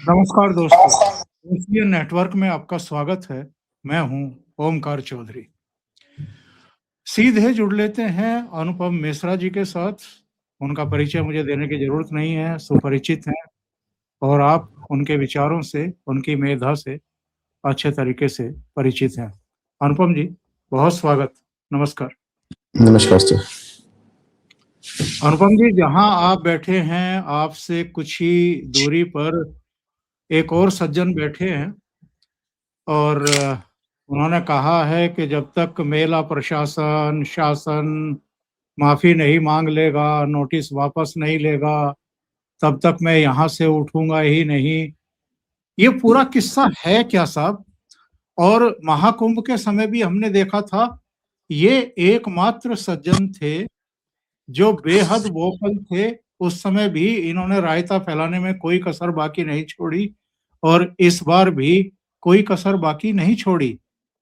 नमस्कार दोस्तों, SBN network में आपका स्वागत है। मैं हूं ओमकार चौधरी। सीधे जुड़ लेते हैं अनुपम मिश्रा जी के साथ। उनका परिचय मुझे देने की जरूरत नहीं है, सुपरिचित हैं और आप उनके विचारों से, उनकी मेधा से अच्छे तरीके से परिचित हैं। अनुपम जी, बहुत स्वागत। नमस्कार। नमस्कार सर। अनुपम जी, जहां आप बैठे हैं, आपसे कुछ ही दूरी पर एक और सज्जन बैठे हैं और उन्होंने कहा है कि जब तक मेला प्रशासन, शासन माफी नहीं मांग लेगा, नोटिस वापस नहीं लेगा, तब तक मैं यहाँ से उठूंगा ही नहीं। ये पूरा किस्सा है क्या साहब? और महाकुंभ के समय भी हमने देखा था, ये एकमात्र सज्जन थे जो बेहद वोकल थे। उस समय भी इन्होंने रायता फैलाने में कोई कसर बाकी नहीं छोड़ी और इस बार भी कोई कसर बाकी नहीं छोड़ी।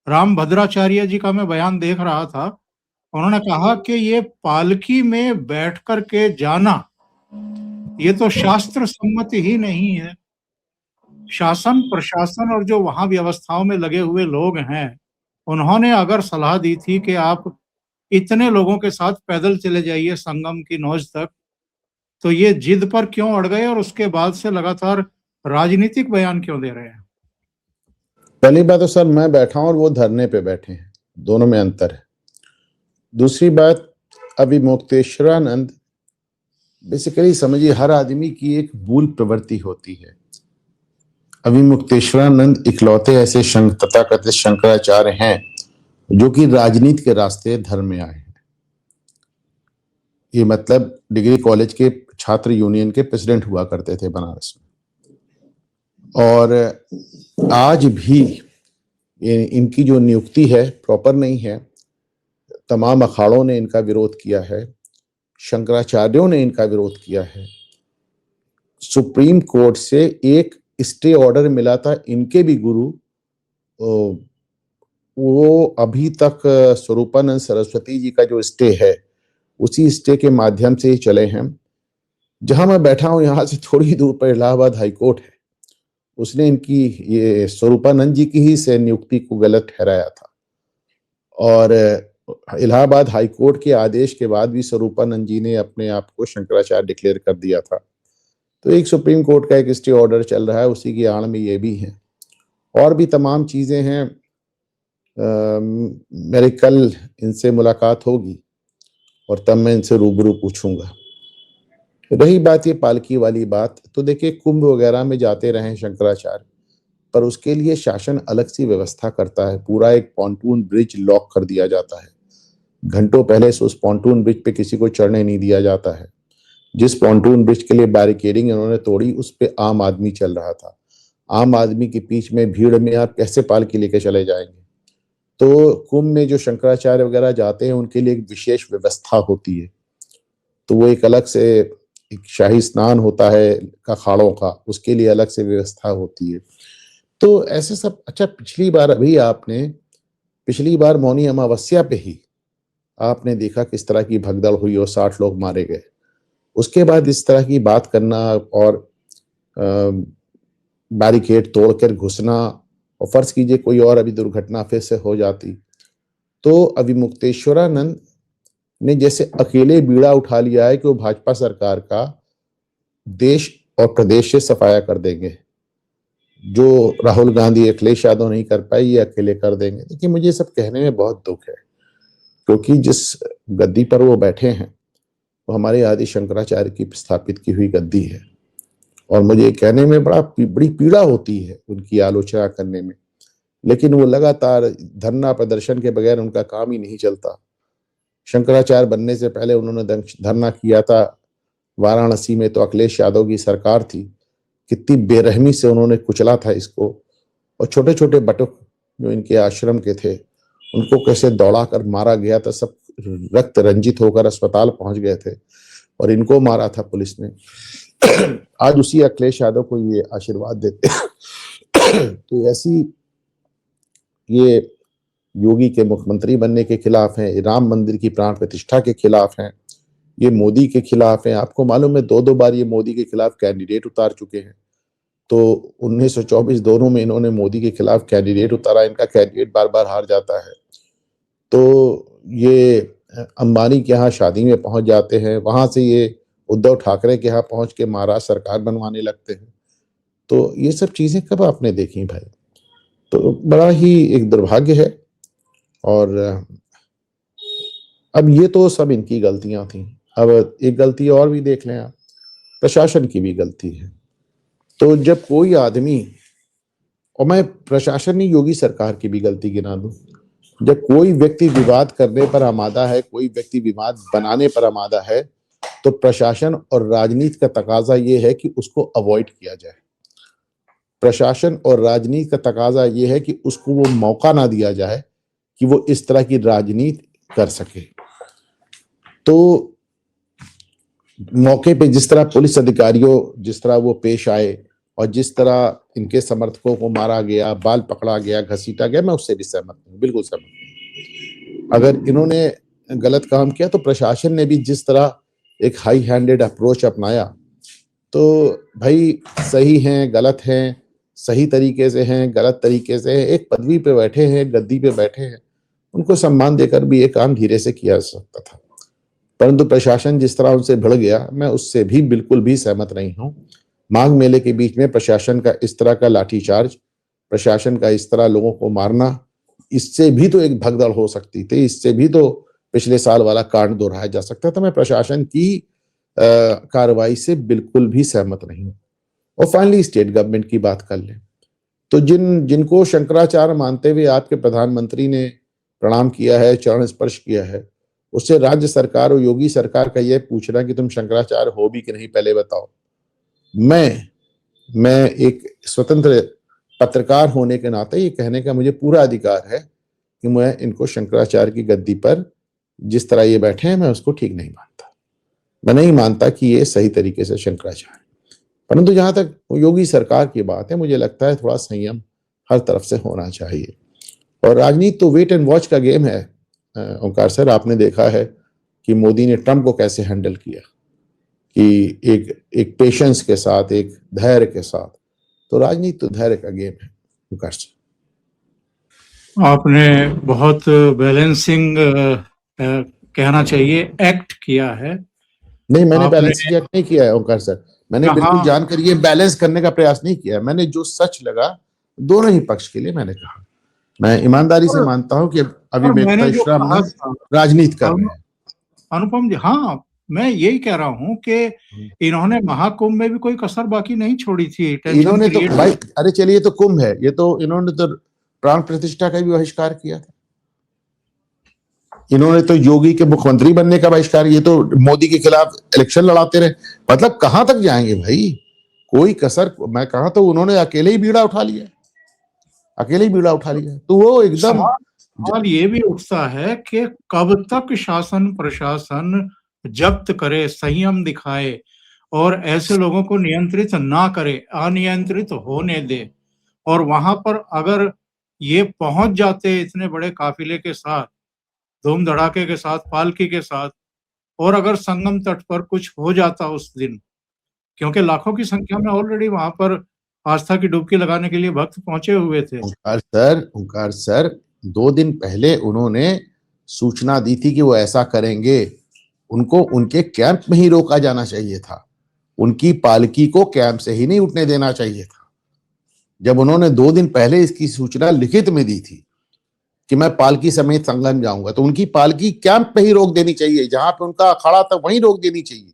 राम भद्राचार्य जी का मैं बयान देख रहा था, उन्होंने कहा कि ये पालकी में बैठ कर के जाना, ये तो शास्त्र सम्मत ही नहीं है। शासन, प्रशासन और जो वहां व्यवस्थाओं में लगे हुए लोग हैं, उन्होंने अगर सलाह दी थी कि आप इतने लोगों के साथ पैदल चले जाइए संगम की नौज तक, तो ये जिद पर क्यों अड़ गए और उसके बाद से लगातार राजनीतिक बयान क्यों दे रहे हैं? पहली बात तो सर, मैं बैठा हूं और वो धरने पे बैठे हैं, दोनों में अंतर है। दूसरी बात, अभी मुक्तेश्वरानंद बेसिकली समझिए हर आदमी की एक मूल प्रवृत्ति होती है। अभी मुक्तेश्वरानंद इकलौते ऐसे तथाकथित शंकराचार्य हैं जो कि राजनीति के रास्ते धर्म में आए हैं। ये मतलब डिग्री कॉलेज के छात्र यूनियन के प्रेसिडेंट हुआ करते थे बनारस में, और आज भी इनकी जो नियुक्ति है प्रॉपर नहीं है। तमाम अखाड़ों ने इनका विरोध किया है, शंकराचार्यों ने इनका विरोध किया है। सुप्रीम कोर्ट से एक स्टे ऑर्डर मिला था इनके भी गुरु, वो अभी तक स्वरूपानंद सरस्वती जी का जो स्टे है उसी स्टे के माध्यम से ही चले हैं। जहां मैं बैठा हूं यहां से थोड़ी दूर पर इलाहाबाद हाईकोर्ट है, उसने इनकी ये स्वरूपानंद जी की ही से नियुक्ति को गलत ठहराया था और इलाहाबाद हाईकोर्ट के आदेश के बाद भी स्वरूपानंद जी ने अपने आप को शंकराचार्य डिक्लेयर कर दिया था। तो एक सुप्रीम कोर्ट का एक स्टे ऑर्डर चल रहा है, उसी की आड़ में ये भी है और भी तमाम चीजें हैं। मेरे कल इनसे मुलाकात होगी और तब मैं इनसे रूबरू पूछूंगा। रही बात ये पालकी वाली बात, तो देखिए कुंभ वगैरह में जाते रहे शंकराचार्य, पर उसके लिए शासन अलग सी व्यवस्था करता है। पूरा एक पॉन्टून ब्रिज लॉक कर दिया जाता है, घंटों पहले से उस पॉन्टून ब्रिज पे किसी को चढ़ने नहीं दिया जाता है। जिस पॉन्टून ब्रिज के लिए बैरिकेडिंग इन्होंने तोड़ी, उस पे आम आदमी चल रहा था। आम आदमी के बीच में भीड़ में आप कैसे पालकी लेके चले जाएंगे? तो कुंभ में जो शंकराचार्य वगैरह जाते हैं उनके लिए एक विशेष व्यवस्था होती है। तो वो एक अलग से एक शाही स्नान होता है अखाड़ों का, उसके लिए अलग से व्यवस्था होती है। तो ऐसे सब। अच्छा, पिछली बार मौनी अमावस्या पे ही आपने देखा किस तरह की भगदड़ हुई और 60 लोग मारे गए। उसके बाद इस तरह की बात करना और बैरिकेड तोड़कर घुसना, और फर्ज कीजिए कोई और अभी दुर्घटना फिर से हो जाती, तो अभी मुक्तेश्वरानंद ने जैसे अकेले बीड़ा उठा लिया है कि वो भाजपा सरकार का देश और प्रदेश से सफाया कर देंगे। जो राहुल गांधी, अखिलेश यादव नहीं कर पाए, ये अकेले कर देंगे। देखिए, मुझे सब कहने में बहुत दुख है, क्योंकि जिस गद्दी पर वो बैठे हैं वो हमारे आदि शंकराचार्य की स्थापित की हुई गद्दी है, और मुझे कहने में बड़ी पीड़ा होती है उनकी आलोचना करने में। लेकिन वो लगातार धरना प्रदर्शन के बगैर उनका काम ही नहीं चलता। शंकराचार्य बनने से पहले उन्होंने धरना किया था वाराणसी में, तो अखिलेश यादव की सरकार थी। कितनी बेरहमी से उन्होंने कुचला था इसको, और छोटे छोटे बटुक जो इनके आश्रम के थे उनको कैसे दौड़ा कर मारा गया था। सब रक्त रंजित होकर अस्पताल पहुंच गए थे और इनको मारा था पुलिस ने। आज उसी अखिलेश यादव को ये आशीर्वाद देते। तो ऐसी ये योगी के मुख्यमंत्री बनने के खिलाफ हैं, राम मंदिर की प्राण प्रतिष्ठा के खिलाफ हैं, ये मोदी के खिलाफ हैं। आपको मालूम है 2-2 बार ये मोदी के खिलाफ कैंडिडेट उतार चुके हैं। तो 1924 दोनों में इन्होंने मोदी के खिलाफ कैंडिडेट उतारा, इनका कैंडिडेट बार-बार हार जाता है। तो ये अंबानी के यहाँ शादी में पहुँच जाते हैं, वहाँ से ये उद्धव ठाकरे के यहाँ पहुँच के महाराष्ट्र सरकार बनवाने लगते हैं। तो ये सब चीज़ें कब आपने देखी भाई? तो बड़ा ही एक दुर्भाग्य है। और अब ये तो सब इनकी गलतियाँ थी। अब एक गलती और भी देख लें आप, प्रशासन की भी गलती है। तो जब कोई आदमी, और मैं प्रशासन नहीं योगी सरकार की भी गलती गिना दूं, जब कोई व्यक्ति विवाद करने पर आमादा है, कोई व्यक्ति विवाद बनाने पर आमादा है, तो प्रशासन और राजनीति का तकाजा ये है कि उसको अवॉइड किया जाए। प्रशासन और राजनीति का तकाजा ये है कि उसको वो मौका ना दिया जाए कि वो इस तरह की राजनीति कर सके। तो मौके पे जिस तरह पुलिस अधिकारियों जिस तरह वो पेश आए और जिस तरह इनके समर्थकों को मारा गया, बाल पकड़ा गया, घसीटा गया, मैं उससे भी सहमत हूँ, बिल्कुल सहमत हूँ। अगर इन्होंने गलत काम किया तो प्रशासन ने भी जिस तरह एक हाई हैंडेड अप्रोच अपनाया, तो भाई सही हैं, गलत हैं, सही तरीके से हैं, गलत तरीके से हैं, एक पदवी पे बैठे हैं, गद्दी पे बैठे हैं, उनको सम्मान देकर भी ये काम धीरे से किया जा सकता था। परंतु प्रशासन जिस तरह उनसे भिड़ गया, मैं उससे भी बिल्कुल भी सहमत नहीं हूँ। माघ मेले के बीच में प्रशासन का इस तरह का लाठीचार्ज, प्रशासन का इस तरह लोगों को मारना, इससे भी तो एक भगदड़ हो सकती थी, इससे भी तो पिछले साल वाला कांड दोहराया जा सकता था। मैं प्रशासन की कार्रवाई से बिल्कुल भी सहमत नहीं हूँ। और फाइनली स्टेट गवर्नमेंट की बात कर लें, तो जिनको शंकराचार्य मानते हुए आपके प्रधानमंत्री ने प्रणाम किया है, चरण स्पर्श किया है, उससे राज्य सरकार और योगी सरकार का यह पूछना कि तुम शंकराचार्य हो भी कि नहीं पहले बताओ। मैं एक स्वतंत्र पत्रकार होने के नाते ये कहने का मुझे पूरा अधिकार है कि मैं इनको शंकराचार्य की गद्दी पर जिस तरह ये बैठे हैं, मैं उसको ठीक नहीं मानता। मैं नहीं मानता कि ये सही तरीके से शंकराचार्य। परंतु जहां तक योगी सरकार की बात है, मुझे लगता है थोड़ा संयम हर तरफ से होना चाहिए। और राजनीति तो वेट एंड वॉच का गेम है। ओंकार सर, आपने देखा है कि मोदी ने ट्रंप को कैसे हैंडल किया, कि एक पेशेंस के साथ, एक धैर्य के साथ। तो राजनीति तो धैर्य का गेम है। ओंकार सर, आपने बहुत बैलेंसिंग कहना चाहिए एक्ट किया है। नहीं, मैंने बैलेंसिंग एक्ट नहीं किया है ओंकार सर। मैंने बिल्कुल जानकर ये बैलेंस करने का प्रयास नहीं किया। मैंने जो सच लगा दोनों ही पक्ष के लिए मैंने कहा। मैं ईमानदारी से मानता हूं कि अभी राजनीति कर रहे हैं। अनुपम जी, हाँ, मैं यही कह रहा हूँ कि इन्होंने महाकुंभ में भी कोई कसर बाकी नहीं छोड़ी थी। इन्होंने तो भाई, अरे चलिए, तो कुंभ है ये, तो इन्होंने तो प्राण प्रतिष्ठा का भी बहिष्कार किया था। इन्होंने तो योगी के मुख्यमंत्री बनने का बहिष्कार, ये तो मोदी के खिलाफ इलेक्शन लड़ाते रहे। मतलब कहां तक जाएंगे भाई? कोई कसर, मैं कहा तो उन्होंने अकेले ही बीड़ा उठा लिया, तो वो एकदम सवाल ये भी उठता है कि कब तक शासन प्रशासन जब्त करे, संयम दिखाए और ऐसे लोगों को नियंत्रित ना करे, अनियंत्रित होने दे। और वहां पर अगर ये पहुंच जाते इतने बड़े काफिले के साथ, धूम धड़ाके के साथ, पालकी के साथ, और अगर संगम तट पर कुछ हो जाता उस दिन, क्योंकि लाखों की संख्या में ऑलरेडी वहां पर आस्था की डुबकी लगाने के लिए भक्त पहुंचे हुए थे। ओंकार सर 2 दिन पहले उन्होंने सूचना दी थी कि वो ऐसा करेंगे। उनको उनके कैंप में ही रोका जाना चाहिए था। उनकी पालकी को कैंप से ही नहीं उठने देना चाहिए था। जब उन्होंने 2 दिन पहले इसकी सूचना लिखित में दी थी कि मैं पालकी समेत संगम जाऊंगा, तो उनकी पालकी कैंप पे ही रोक देनी चाहिए। जहां पे उनका अखाड़ा था वहीं रोक देनी चाहिए।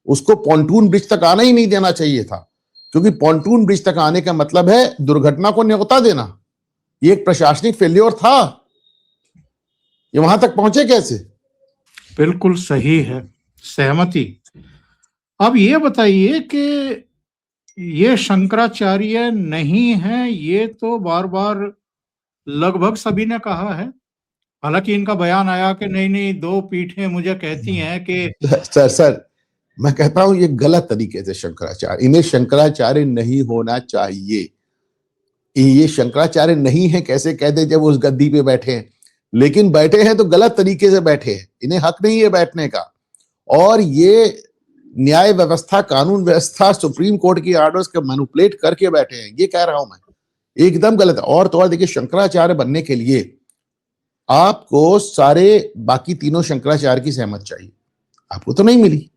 उसको पॉन्टून ब्रिज तक आना ही नहीं देना चाहिए था, क्योंकि पॉन्टून ब्रिज तक आने का मतलब है दुर्घटना को न्योता देना। ये एक प्रशासनिक फेल्योर था। ये वहां तक पहुंचे कैसे? बिल्कुल सही है, सहमति। अब ये बताइए कि ये शंकराचार्य नहीं है, ये तो बार बार लगभग सभी ने कहा है। हालांकि इनका बयान आया कि नहीं 2 पीठें मुझे कहती हैं कि सर मैं कहता हूं ये गलत तरीके से शंकराचार्य, इन्हें शंकराचार्य नहीं होना चाहिए। ये शंकराचार्य नहीं है कैसे कह दे जब उस गद्दी पे बैठे हैं, लेकिन बैठे हैं तो गलत तरीके से बैठे हैं। इन्हें हक नहीं है बैठने का। और ये न्याय व्यवस्था, कानून व्यवस्था, सुप्रीम कोर्ट की ऑर्डर्स को मैनिपुलेट करके बैठे हैं, ये कह रहा हूं मैं, एकदम गलत है। और तो और देखिए, शंकराचार्य बनने के लिए आपको सारे बाकी तीनों शंकराचार्य की सहमत चाहिए, आपको तो नहीं मिली।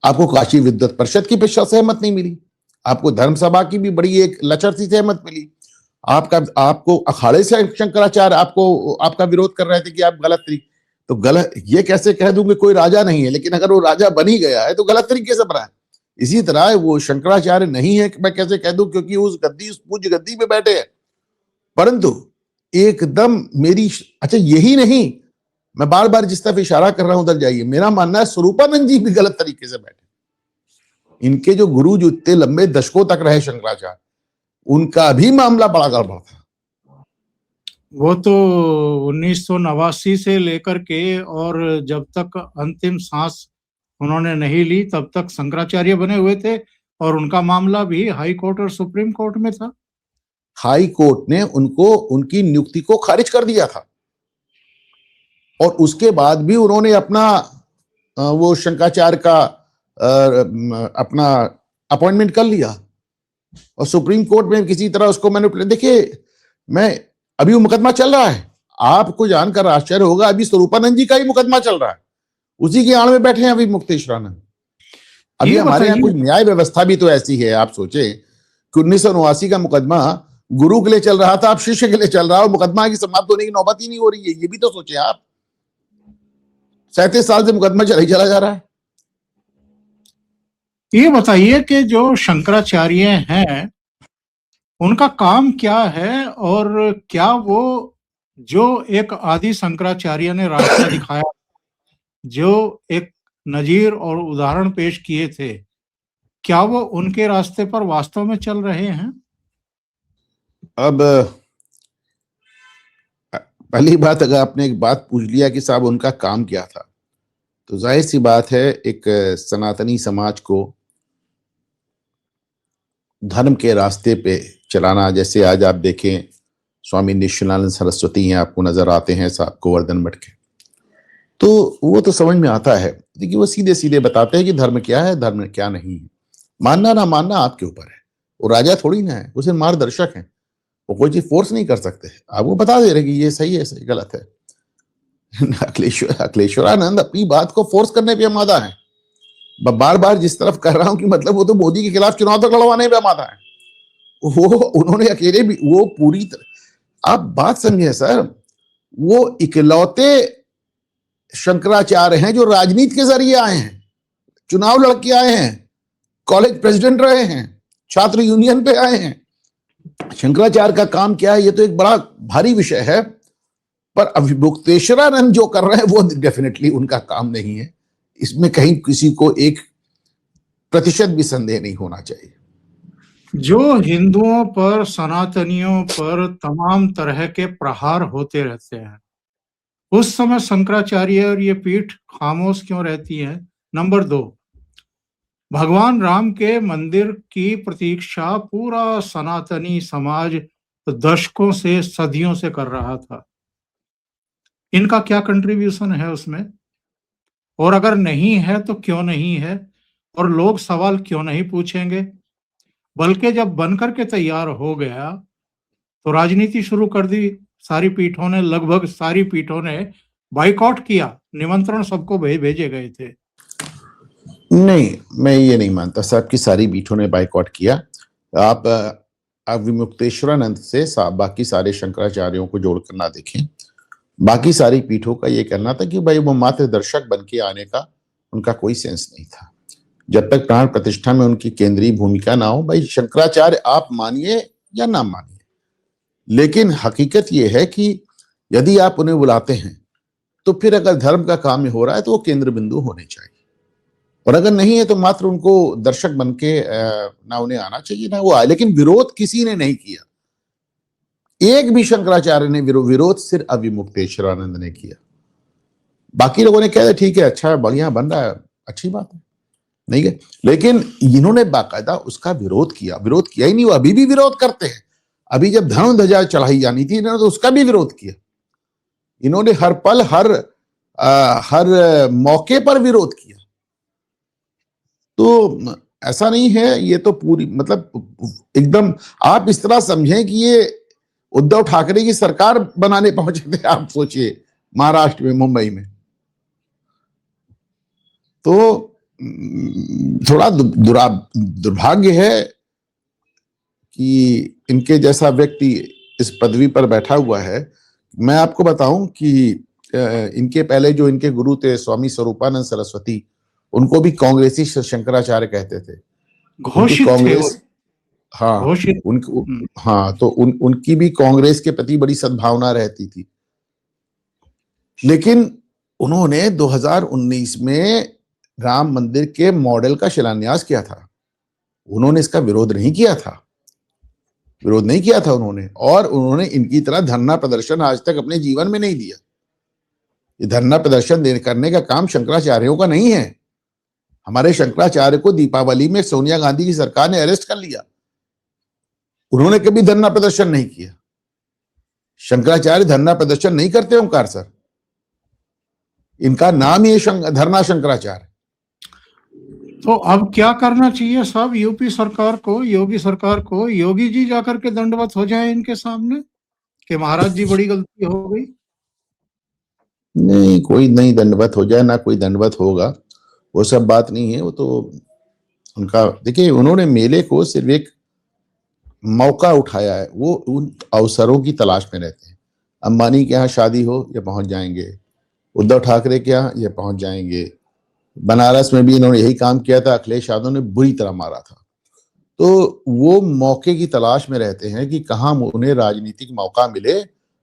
आपको काशी विद्वत परिषद की सहमत नहीं मिली, आपको धर्म सभा की भी बड़ी एक लचर सी सहमत मिली, आपको अखाड़े से शंकराचार्य आपको आपका विरोध कर रहे थे कि आप गलत तरीके, तो गलत ये कैसे कह दूं कि कोई राजा नहीं है, लेकिन अगर वो राजा बन ही गया है तो गलत तरीके से बना है। इसी तरह वो शंकराचार्य नहीं है मैं कैसे कह दूं, क्योंकि उस पूज्य गद्दी पे बैठे हैं। परंतु एकदम मेरी, अच्छा यही नहीं, मैं बार बार जिस तरफ इशारा कर रहा हूं उधर जाइए, मेरा मानना है स्वरूपानंद जी भी गलत तरीके से बैठे। इनके जो गुरु जो इतने लंबे दशकों तक रहे शंकराचार्य, उनका भी मामला बड़ा गड़बड़ था। वो तो 1989 से लेकर के और जब तक अंतिम सांस उन्होंने नहीं ली तब तक शंकराचार्य बने हुए थे, और उनका मामला भी हाई कोर्ट और सुप्रीम कोर्ट में था। हाई कोर्ट ने उनको उनकी नियुक्ति को खारिज कर दिया था, और उसके बाद भी उन्होंने अपना वो शंकराचार्य का अपना अपॉइंटमेंट कर लिया, और सुप्रीम कोर्ट में किसी तरह उसको मैंने, देखिए मैं, अभी वो मुकदमा चल रहा है, आपको जानकर आश्चर्य होगा, अभी स्वरूपानंद जी का ही मुकदमा चल रहा है, उसी की आड़ में बैठे हैं अभी मुक्तेश्वरानंद। अभी हमारे यहाँ कुछ न्याय व्यवस्था भी तो ऐसी है, आप सोचे कि 1989 का मुकदमा गुरु के लिए चल रहा था, अब शिष्य के लिए चल रहा है, और मुकदमा की समाप्त होने की नौबत ही नहीं हो रही है। ये भी तो सोचे आप, 37 साल से मुकदमा चला जा रहा है। ये बताइए कि जो शंकराचार्य हैं उनका काम क्या है, और क्या वो जो एक आदि शंकराचार्य ने रास्ता दिखाया, जो एक नजीर और उदाहरण पेश किए थे, क्या वो उनके रास्ते पर वास्तव में चल रहे हैं? अब पहली बात, अगर आपने एक बात पूछ लिया कि साहब उनका काम क्या था, तो जाहिर सी बात है एक सनातनी समाज को धर्म के रास्ते पे चलाना। जैसे आज आप देखें, स्वामी निश्चलानंद सरस्वती हैं, आपको नजर आते हैं साहब गोवर्धन मठ के, तो वो तो समझ में आता है। देखिए वो सीधे सीधे बताते हैं कि धर्म क्या है, धर्म क्या नहीं है। मानना ना मानना आपके ऊपर है, वो राजा थोड़ी ना है, वो सिर्फ मार्गदर्शक है, वो कोई चीज फोर्स नहीं कर सकते, आपको बता दे रहे कि ये सही है, सही गलत है। अखिलेश्वरानंद अपनी बात को फोर्स करने पे आमादा है, बार बार जिस तरफ कर रहा हूं कि मतलब वो तो मोदी के खिलाफ चुनाव तक लड़वाने पे आमादा है। वो उन्होंने अकेले भी वो पूरी तरह, आप बात समझे सर, वो इकलौते शंकराचार्य हैं जो राजनीति के जरिए आए हैं, चुनाव लड़के आए हैं, कॉलेज प्रेसिडेंट रहे हैं, छात्र यूनियन पे आए हैं। शंकराचार्य का काम क्या है, ये तो एक बड़ा भारी विषय है, पर अभिमुक्तेश्वरानंद जो कर रहे हैं वो डेफिनेटली उनका काम नहीं है, इसमें कहीं किसी को 1% भी संदेह नहीं होना चाहिए। जो हिंदुओं पर, सनातनियों पर तमाम तरह के प्रहार होते रहते हैं, उस समय शंकराचार्य और ये पीठ खामोश क्यों रहती है? नंबर 2, भगवान राम के मंदिर की प्रतीक्षा पूरा सनातनी समाज दशकों से, सदियों से कर रहा था, इनका क्या कंट्रीब्यूशन है उसमें? और अगर नहीं है तो क्यों नहीं है, और लोग सवाल क्यों नहीं पूछेंगे? बल्कि जब बनकर के तैयार हो गया तो राजनीति शुरू कर दी। सारी पीठों ने, लगभग सारी पीठों ने बाइकआउट किया, निमंत्रण सबको भेजे गए थे। नहीं, मैं ये नहीं मानता साहब कि सारी पीठों ने बाइकआउट किया। आप विमुक्तेश्वरानंद से बाकी सारे शंकराचार्यों को जोड़कर ना देखें, बाकी सारी पीठों का ये कहना था कि भाई वो मात्र दर्शक बन के आने का उनका कोई सेंस नहीं था, जब तक प्राण प्रतिष्ठा में उनकी केंद्रीय भूमिका ना हो। भाई शंकराचार्य आप मानिए या ना मानिए, लेकिन हकीकत यह है कि यदि आप उन्हें बुलाते हैं तो फिर अगर धर्म का काम हो रहा है तो वो केंद्र बिंदु होने चाहिए, और अगर नहीं है तो मात्र उनको दर्शक बन के ना उन्हें आना चाहिए ना वो आए। लेकिन विरोध किसी ने नहीं किया, एक भी शंकराचार्य ने विरोध सिर्फ अभिमुक्तेश्वरानंद ने किया। बाकी लोगों ने कहा ठीक है, अच्छा है, बढ़िया बन रहा है, अच्छी बात है, नहीं है, लेकिन इन्होंने बाकायदा उसका विरोध किया। विरोध किया ही नहीं, वो अभी भी विरोध करते हैं। अभी जब धर्म ध्वजा चढ़ाई जानी थी इन्होंने तो उसका भी विरोध किया। इन्होंने हर पल हर मौके पर विरोध किया। तो ऐसा नहीं है, ये तो पूरी मतलब एकदम आप इस तरह समझें कि ये उद्धव ठाकरे की सरकार बनाने पहुंचे थे, आप सोचिए महाराष्ट्र में, मुंबई में। तो थोड़ा दुर्भाग्य है कि इनके जैसा व्यक्ति इस पदवी पर बैठा हुआ है। मैं आपको बताऊं कि इनके पहले जो इनके गुरु थे स्वामी स्वरूपानंद सरस्वती, उनको भी कांग्रेसी शंकराचार्य कहते थे। उनकी घोषित थे वो, कांग्रेस, हाँ, घोषित। हाँ, तो उनकी भी कांग्रेस के प्रति बड़ी सद्भावना रहती थी। लेकिन उन्होंने 2019 में राम मंदिर के मॉडल का शिलान्यास किया था। उन्होंने इसका विरोध नहीं किया था, विरोध नहीं किया था उन्होंने, और उन्होंने इनकी तरह धरना प्रदर्शन आज तक अपने जीवन में नहीं दिया। ये धरना प्रदर्शन करने का काम शंकराचार्यों का नहीं है। हमारे शंकराचार्य को दीपावली में सोनिया गांधी की सरकार ने अरेस्ट कर लिया, उन्होंने कभी धरना प्रदर्शन नहीं किया। शंकराचार्य धरना प्रदर्शन नहीं करते ओंकार सर, इनका नाम ही धरना शंकराचार्य। तो अब क्या करना चाहिए साहब यूपी सरकार को, योगी सरकार को? योगी जी जाकर के दंडवत हो जाए इनके सामने कि महाराज जी बड़ी गलती हो गई? नहीं, कोई नहीं दंडवत हो जाए, ना कोई दंडवत होगा, वो सब बात नहीं है। वो तो उनका, देखिए उन्होंने मेले को सिर्फ एक मौका उठाया है, वो उन अवसरों की तलाश में रहते हैं। अंबानी के यहाँ शादी हो, ये पहुंच जाएंगे। उद्धव ठाकरे के यहाँ ये पहुंच जाएंगे। बनारस में भी इन्होंने यही काम किया था, अखिलेश यादव ने बुरी तरह मारा था। तो वो मौके की तलाश में रहते हैं कि कहाँ उन्हें राजनीतिक मौका मिले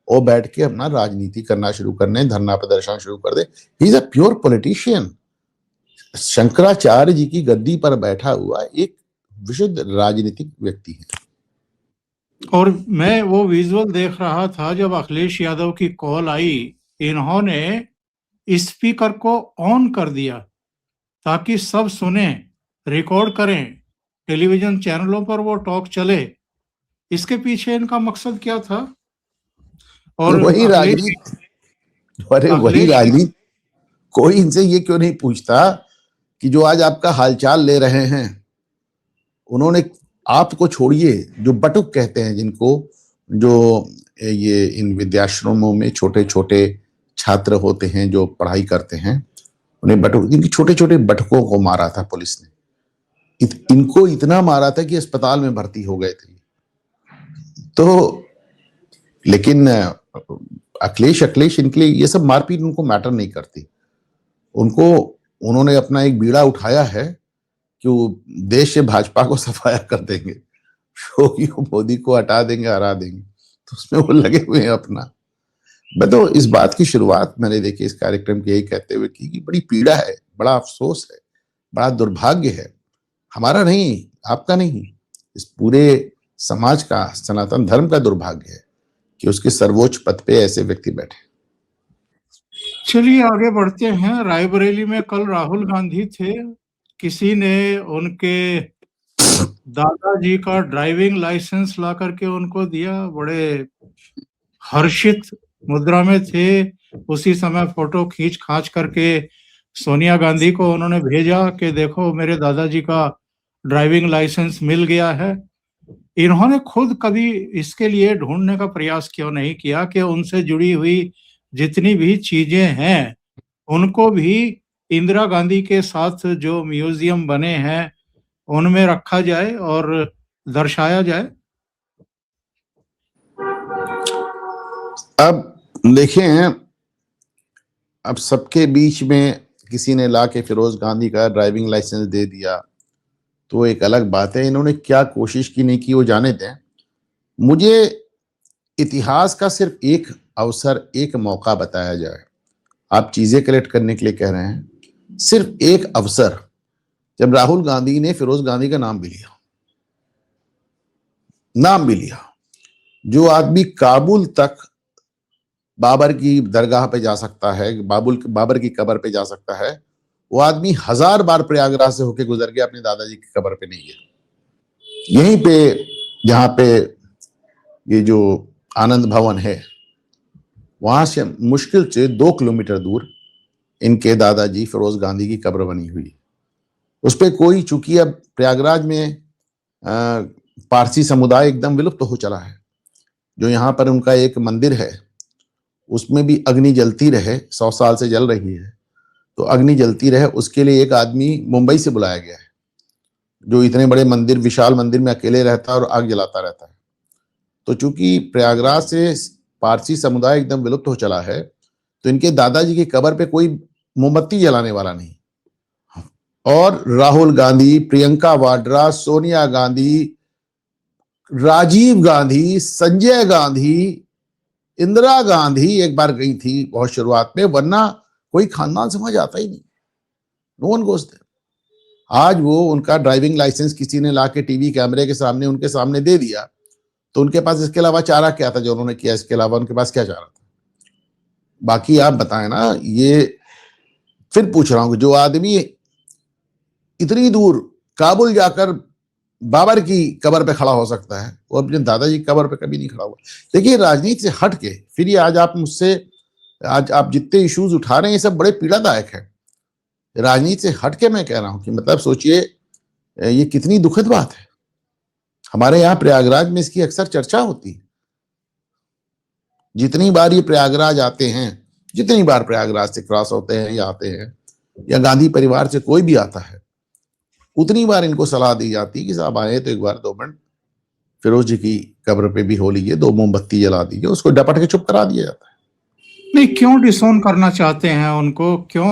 और बैठ के अपना राजनीति करना शुरू करने, धरना प्रदर्शन शुरू कर दे। He is a pure politician. Shankaracharya ji की गद्दी पर बैठा हुआ एक विशुद्ध राजनीतिक व्यक्ति है। और मैं वो विजुअल देख रहा था जब अखिलेश यादव की कॉल आई, इन्होंने स्पीकर को ऑन कर दिया ताकि सब सुने, रिकॉर्ड करें, टेलीविजन चैनलों पर वो टॉक चले। इसके पीछे इनका मकसद क्या था? और वही राजनीति, अरे वही राजनीति। कोई इनसे ये क्यों नहीं पूछता कि जो आज आपका हालचाल ले रहे हैं, उन्होंने आपको छोड़िए, जो बटुक कहते हैं जिनको, जो ये इन विद्याश्रमों में छोटे छोटे छात्र होते हैं जो पढ़ाई करते हैं, उन्हें बटुक, इनकी छोटे छोटे बटुकों को मारा था पुलिस ने। इनको इतना मारा था कि अस्पताल में भर्ती हो गए थे। तो लेकिन अखिलेश इनके लिए ये सब मारपीट उनको मैटर नहीं करती। उन्होंने अपना एक बीड़ा उठाया है कि वो देश से भाजपा को सफाया कर देंगे, योगी मोदी को हटा देंगे, हरा देंगे, तो उसमें वो लगे हुए हैं अपना। मैं तो इस बात की शुरुआत मैंने देखी इस कार्यक्रम के यही कहते हुए की कि बड़ी पीड़ा है, बड़ा अफसोस है, बड़ा दुर्भाग्य है, हमारा नहीं, आपका नहीं, इस पूरे समाज का, सनातन धर्म का दुर्भाग्य है कि उसके सर्वोच्च पद पे ऐसे व्यक्ति बैठे। चलिए आगे बढ़ते हैं। रायबरेली में कल राहुल गांधी थे, किसी ने उनके दादाजी का ड्राइविंग लाइसेंस ला करके उनको दिया, बड़े हर्षित मुद्रा में थे। उसी समय फोटो खींच खाच करके सोनिया गांधी को उन्होंने भेजा कि देखो मेरे दादाजी का ड्राइविंग लाइसेंस मिल गया है। इन्होंने खुद कभी इसके लिए ढूंढने का प्रयास क्यों नहीं किया कि उनसे जुड़ी हुई जितनी भी चीजें हैं उनको भी इंदिरा गांधी के साथ जो म्यूजियम बने हैं उनमें रखा जाए और दर्शाया जाए? अब देखें, अब सबके बीच में किसी ने ला के फिरोज गांधी का ड्राइविंग लाइसेंस दे दिया तो एक अलग बात है। इन्होंने क्या कोशिश की नहीं की वो जाने दें। मुझे इतिहास का सिर्फ एक अवसर, एक मौका बताया जाए। आप चीजें कलेक्ट करने के लिए कह रहे हैं, सिर्फ एक अवसर जब राहुल गांधी ने फिरोज गांधी का नाम भी लिया, जो आदमी काबुल तक बाबर की दरगाह पे जा सकता है, बाबर की कब्र पे जा सकता है, वो आदमी 1000 बार प्रयागराज से होके गुजर गया, अपने दादाजी की कब्र पे नहीं गया। यहीं पे जहां पे ये जो आनंद भवन है, वहां से मुश्किल से 2 किलोमीटर दूर इनके दादाजी फिरोज गांधी की कब्र बनी हुई। उस पे कोई, चूंकि अब प्रयागराज में पारसी समुदाय एकदम विलुप्त हो चला है। जो यहाँ पर उनका एक मंदिर है उसमें भी अग्नि जलती रहे, 100 साल से जल रही है, तो अग्नि जलती रहे उसके लिए एक आदमी मुंबई से बुलाया गया है, जो इतने बड़े मंदिर, विशाल मंदिर में अकेले रहता है और आग जलाता रहता है। तो चूंकि प्रयागराज से पारसी समुदाय एकदम विलुप्त हो चला है, तो इनके दादाजी की कब्र पे कोई मोमबत्ती जलाने वाला नहीं। और राहुल गांधी, प्रियंका वाड्रा, सोनिया गांधी, राजीव गांधी, संजय गांधी, इंदिरा गांधी एक बार गई थी बहुत शुरुआत में, वरना कोई खानदान समझ आता ही नहीं। No one goes there. आज वो उनका ड्राइविंग लाइसेंस किसी ने लाके टीवी कैमरे के सामने उनके सामने दे दिया, तो उनके पास इसके अलावा चारा क्या था जो उन्होंने किया? इसके अलावा उनके पास क्या चारा था? बाकी आप बताएं ना। ये फिर पूछ रहा हूं कि जो आदमी इतनी दूर काबुल जाकर बाबर की कब्र पे खड़ा हो सकता है, वो अपने दादाजी की कब्र पे कभी नहीं खड़ा हुआ। देखिए, राजनीति से हट के फिर ये आज आप मुझसे, आज आप जितने इश्यूज उठा रहे हैं ये सब बड़े पीड़ादायक है। राजनीति से हट के मैं कह रहा हूं कि मतलब सोचिए ये कितनी दुखद बात है। हमारे यहाँ प्रयागराज में इसकी अक्सर चर्चा होती है। जितनी बार ये प्रयागराज आते हैं, जितनी बार प्रयागराज से क्रॉस होते हैं या आते हैं, या गांधी परिवार से कोई भी आता है, उतनी बार इनको सलाह दी जाती है कि साहब आए तो एक बार 2 मिनट फिरोज जी की कब्र पे भी हो लीजिए, 2 मोमबत्ती जला दीजिए। उसको डपट के चुप करा दिया जाता है। नहीं, क्यों डिसोन करना चाहते हैं उनको? क्यों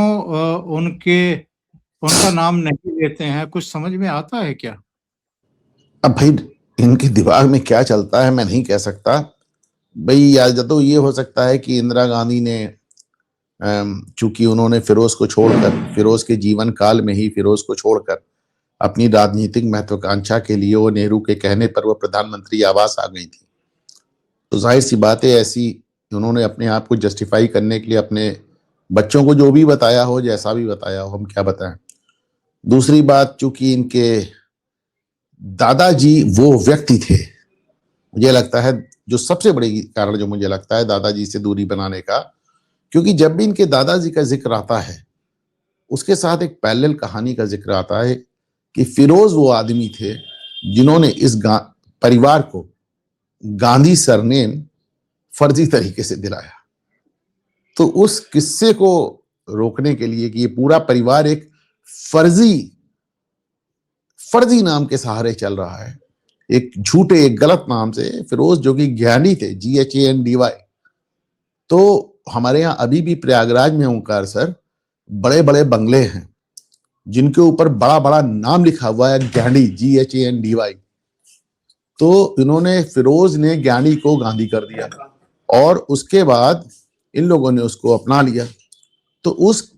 उनका नाम नहीं लेते हैं? कुछ समझ में आता है क्या? अब भाई इनके दिमाग में क्या चलता है मैं नहीं कह सकता भाई। या तो ये हो सकता है कि इंदिरा गांधी ने, चूंकि उन्होंने फिरोज को छोड़कर, फिरोज के जीवन काल में ही फिरोज को छोड़कर अपनी राजनीतिक महत्वाकांक्षा के लिए वो नेहरू के कहने पर वो प्रधानमंत्री आवास आ गई थी, तो जाहिर सी बात है ऐसी उन्होंने अपने आप को जस्टिफाई करने के लिए अपने बच्चों को जो भी बताया हो, जैसा भी बताया हो, हम क्या बताएं। दूसरी बात, चूंकि इनके दादाजी वो व्यक्ति थे, मुझे लगता है जो सबसे बड़ी कारण जो मुझे लगता है दादाजी से दूरी बनाने का, क्योंकि जब भी इनके दादाजी का जिक्र आता है उसके साथ एक पैरेलल कहानी का जिक्र आता है कि फिरोज वो आदमी थे जिन्होंने इस परिवार को गांधी सरनेम फर्जी तरीके से दिलाया। तो उस किस्से को रोकने के लिए कि ये पूरा परिवार एक फर्जी नाम के सहारे चल रहा है, एक झूठे, एक गलत नाम से, फिरोज जो कि ज्ञानी थे, GHANDY। तो हमारे यहाँ अभी भी प्रयागराज में ओंकार सर बड़े बड़े बंगले हैं जिनके ऊपर बड़ा बड़ा नाम लिखा हुआ है ज्ञानी, GHANDY। तो इन्होंने, फिरोज ने ज्ञानी को गांधी कर दिया और उसके बाद इन लोगों ने उसको अपना लिया। तो उस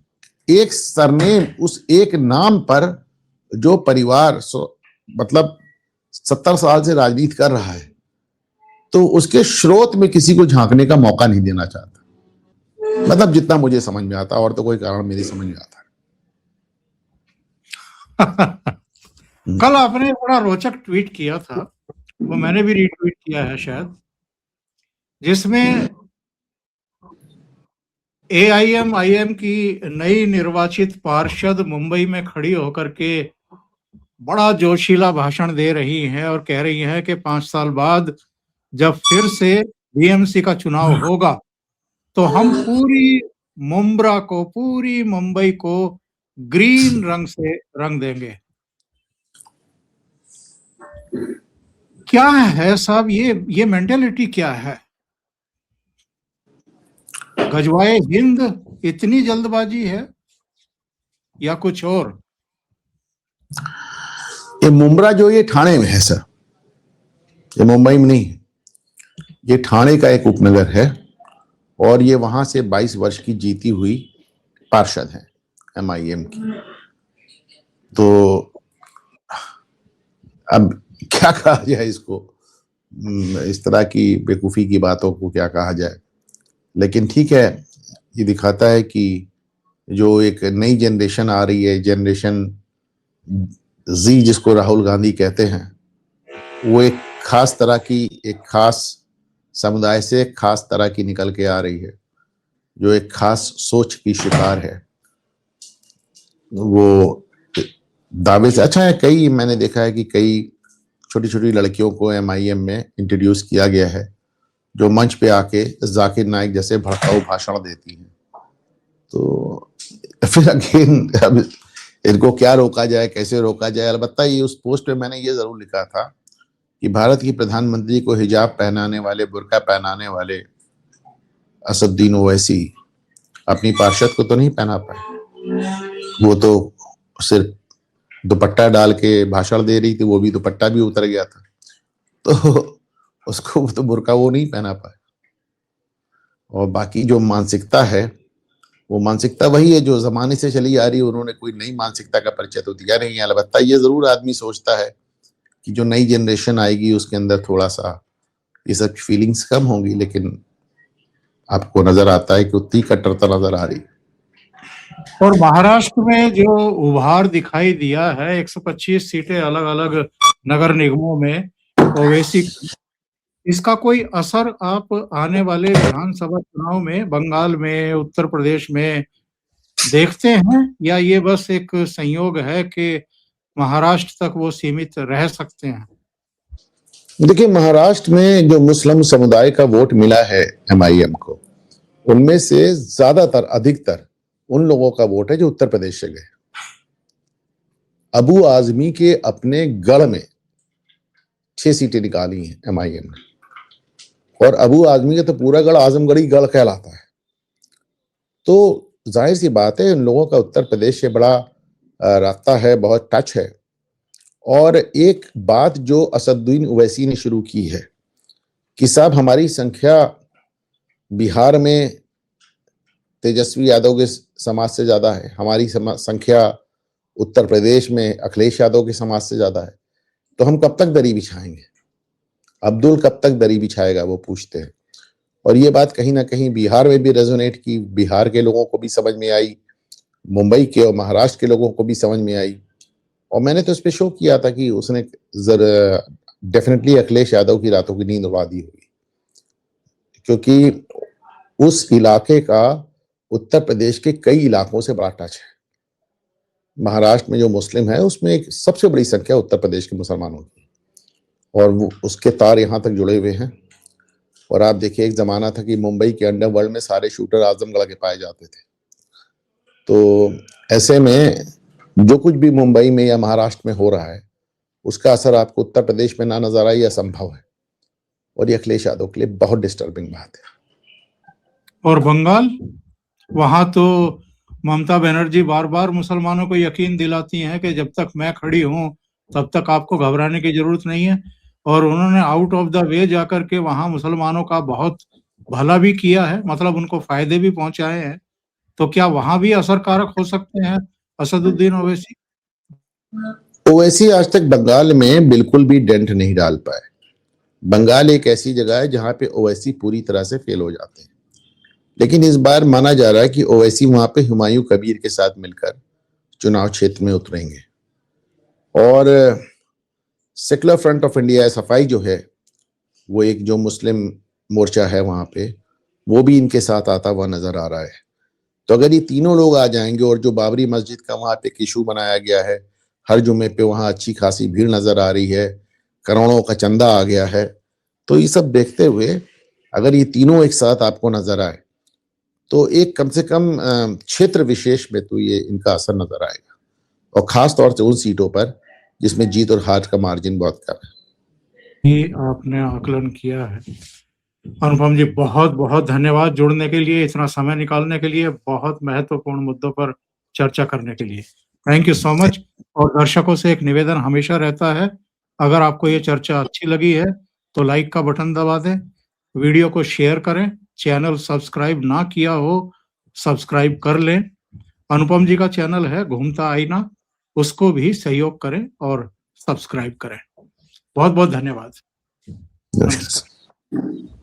एक सरनेम, उस एक नाम पर जो परिवार मतलब 70 साल से राजनीति कर रहा है, तो उसके स्रोत में किसी को झांकने का मौका नहीं देना चाहता। मतलब जितना मुझे समझ में आता, और तो कोई कारण मेरी समझ में आता है। कल आपने बड़ा रोचक ट्वीट किया था, वो मैंने भी रीट्वीट किया है शायद, जिसमें AIM की नई निर्वाचित पार्षद मुंबई में खड़ी होकर के बड़ा जोशीला भाषण दे रही हैं और कह रही हैं कि 5 साल बाद जब फिर से BMC का चुनाव होगा तो हम पूरी मुंबई को ग्रीन रंग से रंग देंगे। क्या है साहब ये मेंटेलिटी क्या है? गजवाए हिंद इतनी जल्दबाजी है या कुछ और? ये मुंब्रा जो ये ठाणे में है सर, ये मुंबई में नहीं, ये ठाणे का एक उपनगर है और ये वहां से 22 वर्ष की जीती हुई पार्षद है MIM की। तो अब क्या कहा जाए इसको, इस तरह की बेवकूफ़ी की बातों को क्या कहा जाए। लेकिन ठीक है, ये दिखाता है कि जो एक नई जनरेशन आ रही है, जनरेशन Z जिसको राहुल गांधी कहते हैं, वो एक खास तरह की, एक खास समुदाय से एक खास तरह की निकल के आ रही है, जो एक खास सोच की शिकार है। वो दावे से अच्छा है। कई मैंने देखा है कि कई छोटी छोटी लड़कियों को MIM में इंट्रोड्यूस किया गया है, जो मंच पे आके जाकिर नाइक जैसे भड़काऊ भाषण देती हैं। तो फिर अगेन अब इनको क्या रोका जाए, कैसे रोका जाए। अलबत्ता ये उस पोस्ट में मैंने ये जरूर लिखा था कि भारत की प्रधानमंत्री को हिजाब पहनाने वाले, बुर्का पहनाने वाले असदुद्दीन ओवैसी अपनी पार्षद को तो नहीं पहना पाए। वो तो सिर्फ दुपट्टा डाल के भाषण दे रही थी, वो भी दुपट्टा भी उतर गया था, तो उसको तो बुर्का वो नहीं पहना पाए। और बाकी जो मानसिकता है, वो मानसिकता वही है जो जमाने से चली आ रही है। उन्होंने कोई नई मानसिकता का परिचय तो दिया नहीं है। अलबत्ता ये जरूर आदमी सोचता है कि जो नई जनरेशन आएगी उसके अंदर थोड़ा सा ये सब फीलिंग्स कम होंगी, लेकिन आपको नजर आता है कि उतनी कट्टरता नजर आ रही। और महाराष्ट्र में जो उभार दिखाई दिया है, 125 सीटें अलग अलग नगर निगमों में ओवैसी, इसका कोई असर आप आने वाले विधानसभा चुनाव में बंगाल में, उत्तर प्रदेश में देखते हैं, या ये बस एक संयोग है कि महाराष्ट्र तक वो सीमित रह सकते हैं? देखिए, महाराष्ट्र में जो मुस्लिम समुदाय का वोट मिला है MIM को, उनमें से ज्यादातर, अधिकतर उन लोगों का वोट है जो उत्तर प्रदेश से गए। अबू आजमी के अपने गढ़ में 6 सीटें निकाली हैं MIM ने, और अबू आजमी का तो पूरा गढ़ आजमगढ़ी गढ़ कहलाता है। तो जाहिर सी बात है, इन लोगों का उत्तर प्रदेश से बड़ा रास्ता है, बहुत टच है। और एक बात जो असदुद्दीन ओवैसी ने शुरू की है कि साहब, हमारी संख्या बिहार में तेजस्वी यादव के समाज से ज्यादा है, हमारी संख्या उत्तर प्रदेश में अखिलेश यादव के समाज से ज्यादा है, तो हम कब तक दरी बिछाएंगे? अब्दुल कब तक दरी बिछाएगा, वो पूछते हैं। और ये बात कहीं ना कहीं बिहार में भी रेजोनेट की, बिहार के लोगों को भी समझ में आई, मुंबई के और महाराष्ट्र के लोगों को भी समझ में आई। और मैंने तो इस पे शो किया था कि उसने डेफिनेटली अखिलेश यादव की रातों की नींद उड़ा दी होगी, क्योंकि उस इलाके का उत्तर प्रदेश के कई इलाकों से बड़ा टच है। महाराष्ट्र में जो मुस्लिम है उसमें एक सबसे बड़ी संख्या उत्तर प्रदेश के मुसलमानों की, और वो उसके तार यहाँ तक जुड़े हुए हैं। और आप देखिए, एक जमाना था कि मुंबई के अंडरवर्ल्ड में सारे शूटर आजमगढ़ के पाए जाते थे। तो ऐसे में जो कुछ भी मुंबई में या महाराष्ट्र में हो रहा है, उसका असर आपको उत्तर प्रदेश में ना नजर आए, असंभव है। और ये अखिलेश यादव के लिए बहुत डिस्टर्बिंग बात है। और बंगाल, वहां तो ममता बनर्जी बार बार मुसलमानों को यकीन दिलाती हैं कि जब तक मैं खड़ी हूं तब तक आपको घबराने की जरूरत नहीं है। और उन्होंने आउट ऑफ द वे जाकर के वहां मुसलमानों का बहुत भला भी किया है, मतलब उनको फायदे भी पहुंचाए हैं। तो क्या वहां भी असरकारक हो सकते हैं असदुद्दीन ओवैसी? ओवैसी आज तक बंगाल में बिल्कुल भी डेंट नहीं डाल पाए। बंगाल एक ऐसी जगह है जहां पे ओवैसी पूरी तरह से फेल हो जाते हैं। लेकिन इस बार माना जा रहा है कि ओवैसी वहां पे हुमायूं कबीर के साथ मिलकर चुनाव क्षेत्र में उतरेंगे। और सेक्युलर फ्रंट ऑफ इंडिया, सफाई जो है, वो एक जो मुस्लिम मोर्चा है वहां पे, वो भी इनके साथ आता हुआ नजर आ रहा है। तो अगर ये तीनों लोग आ जाएंगे, और जो बाबरी मस्जिद का वहां पे इशू बनाया गया है, हर जुम्मे पे वहां अच्छी खासी भीड़ नजर आ रही है, करोड़ों का चंदा आ गया है, तो ये सब देखते हुए अगर ये तीनों एक साथ आपको नजर आए, तो एक कम से कम क्षेत्र विशेष में तो ये इनका असर नजर आएगा, और खास तौर से उन सीटों पर जिसमें जीत और हार का मार्जिन बहुत कम है। ये आपने आकलन किया है। अनुपम जी, बहुत बहुत धन्यवाद जुड़ने के लिए, इतना समय निकालने के लिए, बहुत महत्वपूर्ण मुद्दों पर चर्चा करने के लिए। Thank you so much. और दर्शकों से एक निवेदन हमेशा रहता है, अगर आपको ये चर्चा अच्छी लगी है तो लाइक का बटन दबा दें, वीडियो को शेयर करें, चैनल सब्सक्राइब ना किया हो सब्सक्राइब कर लें। अनुपम जी का चैनल है घूमता आईना, उसको भी सहयोग करें और सब्सक्राइब करें। बहुत बहुत धन्यवाद। नमस्कार।